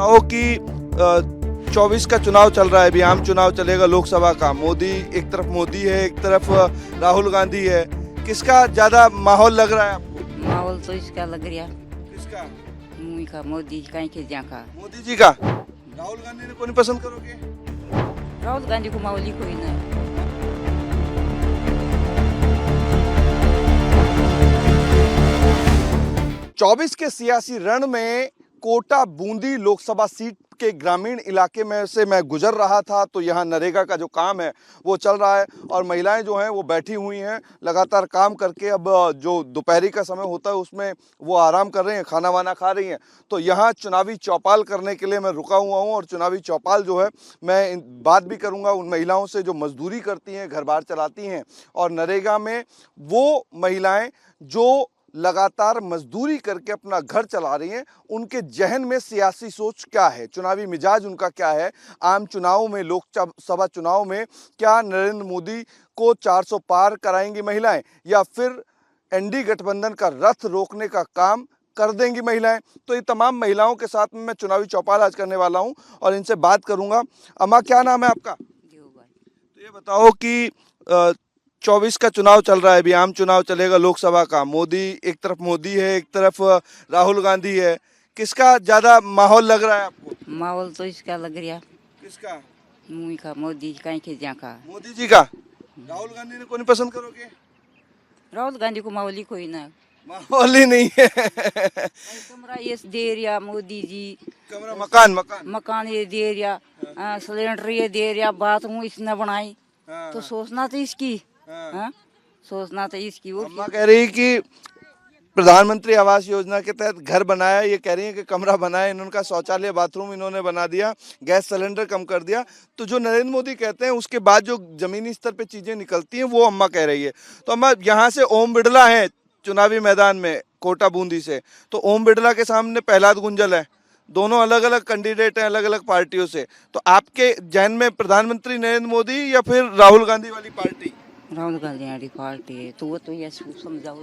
बताओ कि 24 का चुनाव चल रहा है, अभी आम चुनाव चलेगा लोकसभा का। मोदी, एक तरफ मोदी है, एक तरफ राहुल गांधी है। किसका ज्यादा माहौल लग रहा है आपको? माहौल तो इसका लग रहा किसका? मुंह का मोदी का के ज्या का मोदी जी का। राहुल गांधी ने कौन पसंद करोगे? राहुल गांधी को माहौल ही कोई नहीं। 24 के सियासी रण में कोटा बूंदी लोकसभा सीट के ग्रामीण इलाके में से मैं गुजर रहा था, तो यहाँ नरेगा का जो काम है वो चल रहा है और महिलाएं जो हैं वो बैठी हुई हैं लगातार काम करके। अब जो दोपहरी का समय होता है उसमें वो आराम कर रही हैं, खाना वाना खा रही हैं। तो यहाँ चुनावी चौपाल करने के लिए मैं रुका हुआ हूँ और चुनावी चौपाल जो है मैं बात भी करूँगा उन महिलाओं से जो मजदूरी करती हैं, घर बार चलाती हैं और नरेगा में वो महिलाएं जो लगातार मजदूरी करके अपना घर चला रही हैं, उनके जहन में सियासी सोच क्या है, चुनावी मिजाज उनका क्या है। आम चुनाव में, लोकसभा चुनाव में क्या नरेंद्र मोदी को 400 पार कराएंगी महिलाएं या फिर एनडीए गठबंधन का रथ रोकने का काम कर देंगी महिलाएं? तो ये तमाम महिलाओं के साथ में मैं चुनावी चौपाल आज करने वाला हूं और इनसे बात करूंगा। अम्मा, क्या नाम है आपका? तो ये बताओ कि 24 का चुनाव चल रहा है, अभी आम चुनाव चलेगा लोकसभा का। मोदी, एक तरफ मोदी है, एक तरफ राहुल गांधी है। किसका ज्यादा माहौल लग रहा है आपको? माहौल तो इसका लग रहा किसका? मुंह का मोदी का के ज्या का मोदी जी का। राहुल गांधी ने कौन पसंद करोगे? राहुल गांधी को माहौल ही कोई नहीं। माहौल ही नहीं है। कमरा ये दे रहा मोदी जी, कमरा, मकान मकान मकान ये दे रहा, सिलेंडर ये दे रहा, बाथरूम इसने बनाई। हाँ, तो सोचना तो इसकी, हाँ। सोचना तो इसकी। वो अम्मा कह रही कि प्रधानमंत्री आवास योजना के तहत घर बनाया, ये कह रही है कि कमरा बनाया इन्होंने, शौचालय बाथरूम इन्होंने बना दिया, गैस सिलेंडर कम कर दिया। तो जो नरेंद्र मोदी कहते हैं उसके बाद जो जमीनी स्तर पे चीजें निकलती हैं वो अम्मा कह रही है। तो अम्मा, यहाँ से ओम बिड़ला है चुनावी मैदान में कोटा बूंदी से, तो ओम बिड़ला के सामने प्रहलाद गुंजल है, दोनों अलग अलग कैंडिडेट हैं अलग अलग पार्टियों से। तो आपके जहन में प्रधानमंत्री नरेंद्र मोदी या फिर राहुल गांधी वाली पार्टी? राहुल गांधी वाली पार्टी है, तो वो तो ये समझाओ।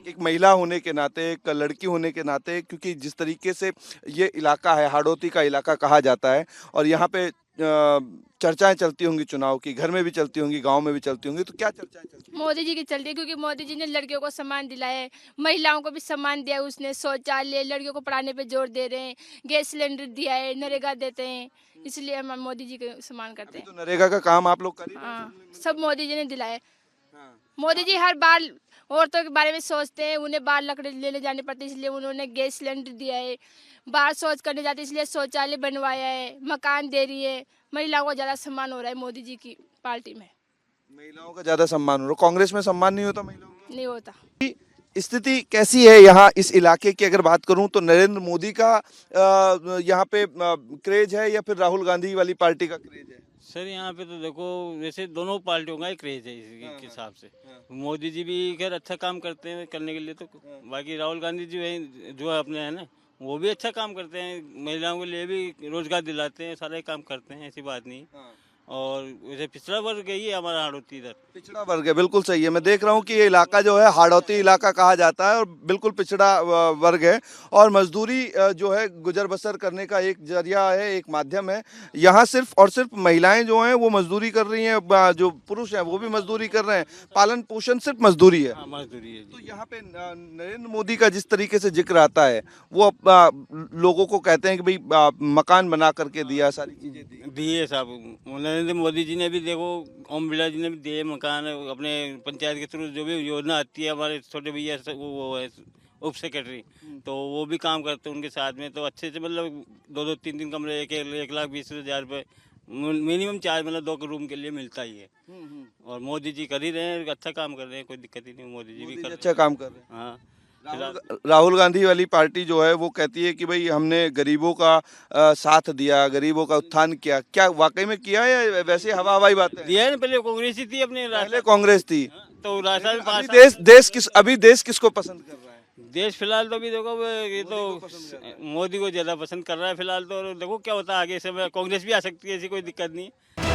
एक महिला होने के नाते, एक लड़की होने के नाते, क्योंकि जिस तरीके से ये इलाका है, हाड़ौती का इलाका कहा जाता है और यहाँ पे चर्चाएं चलती होंगी चुनाव की, घर में भी चलती होंगी, गांव में भी चलती होंगी, तो क्या चर्चाएं चलती हैं? मोदी जी की चलती है, क्योंकि मोदी जी ने लड़कियों को सम्मान दिलाया है, महिलाओं को भी सम्मान दिया है उसने, शौचालय, लड़कियों को पढ़ाने पे जोर दे रहे हैं, गैस सिलेंडर दिया है, नरेगा देते हैं, इसलिए हम मोदी जी का सम्मान करते अभी हैं। तो नरेगा का काम आप लोग कर ही रहे हैं। हाँ, सब मोदी जी ने दिलाया है। हाँ। मोदी जी हर बार औरतों के बारे में सोचते हैं, उन्हें बाहर लकड़ी लेने जाने पड़ते, इसलिए उन्होंने गैस सिलेंडर दिया है, बाहर शौच करने जाते इसलिए शौचालय बनवाया है, मकान दे रही है। महिलाओं को ज़्यादा सम्मान हो रहा है मोदी जी की पार्टी में। महिलाओं का ज्यादा सम्मान हो रहा, कांग्रेस में सम्मान नहीं होता महिलाओं का? नहीं होता। स्थिति कैसी है यहाँ इस इलाके की अगर बात करूं तो नरेंद्र मोदी का यहाँ पे क्रेज है या फिर राहुल गांधी वाली पार्टी का क्रेज है? सर यहाँ पे तो देखो, वैसे दोनों पार्टियों का ही क्रेज है इसके हिसाब से। मोदी जी भी खैर अच्छा काम करते हैं करने के लिए, तो बाकी राहुल गांधी जी जो है अपने है ना, वो भी अच्छा काम करते हैं, महिलाओं के लिए भी रोजगार दिलाते हैं, सारे काम करते हैं, ऐसी बात नहीं। और वैसे पिछड़ा वर्ग है ये हमारा हाड़ौती इधर। पिछड़ा वर्ग है, बिल्कुल सही है। मैं देख रहा हूँ कि ये इलाका जो है हाड़ौती इलाका कहा जाता है और बिल्कुल पिछड़ा वर्ग है और मजदूरी जो है गुजर बसर करने का एक जरिया है, एक माध्यम है। यहाँ सिर्फ और सिर्फ महिलाएं जो हैं वो मजदूरी कर रही हैं, जो पुरुष हैं वो भी मजदूरी कर रहे हैं, पालन पोषण सिर्फ मजदूरी है। हाँ, मजदूरी है तो जी। यहाँ पे नरेंद्र मोदी का जिस तरीके से जिक्र आता है वो लोगों को कहते हैं कि भाई मकान बना करके दिया, सारी चीजें दी। दिए साहब, नरेंद्र मोदी जी ने भी देखो, ओम बिरला जी ने भी दिए मकान, अपने पंचायत के थ्रू जो भी योजना आती है, हमारे छोटे भैया वो है उप सेक्रेटरी, तो वो भी काम करते हैं उनके साथ में, तो अच्छे से मतलब 2-2 3-3 कमरे, 1,20,000 रुपये मिनिमम चार्ज, मतलब 2 रूम के लिए मिलता ही है। और मोदी जी कर ही रहे हैं, अच्छा काम कर रहे हैं, कोई दिक्कत ही नहीं, मोदी जी भी कर अच्छा काम कर रहे हैं। हाँ। राहुल गांधी वाली पार्टी जो है वो कहती है कि भाई हमने गरीबों का साथ दिया, गरीबों का उत्थान किया। क्या वाकई में किया है या वैसे हवा हवाई बातें हैं? दिया है ना, पहले कांग्रेस ही थी अपने पहले कांग्रेस थी, तो राजस्थान में अभी देश किसको पसंद कर रहा है? देश फिलहाल तो अभी देखो ये तो मोदी को ज्यादा पसंद कर रहा है फिलहाल तो, और देखो क्या होता है आगे से, कांग्रेस भी आ सकती है, ऐसी कोई दिक्कत नहीं है।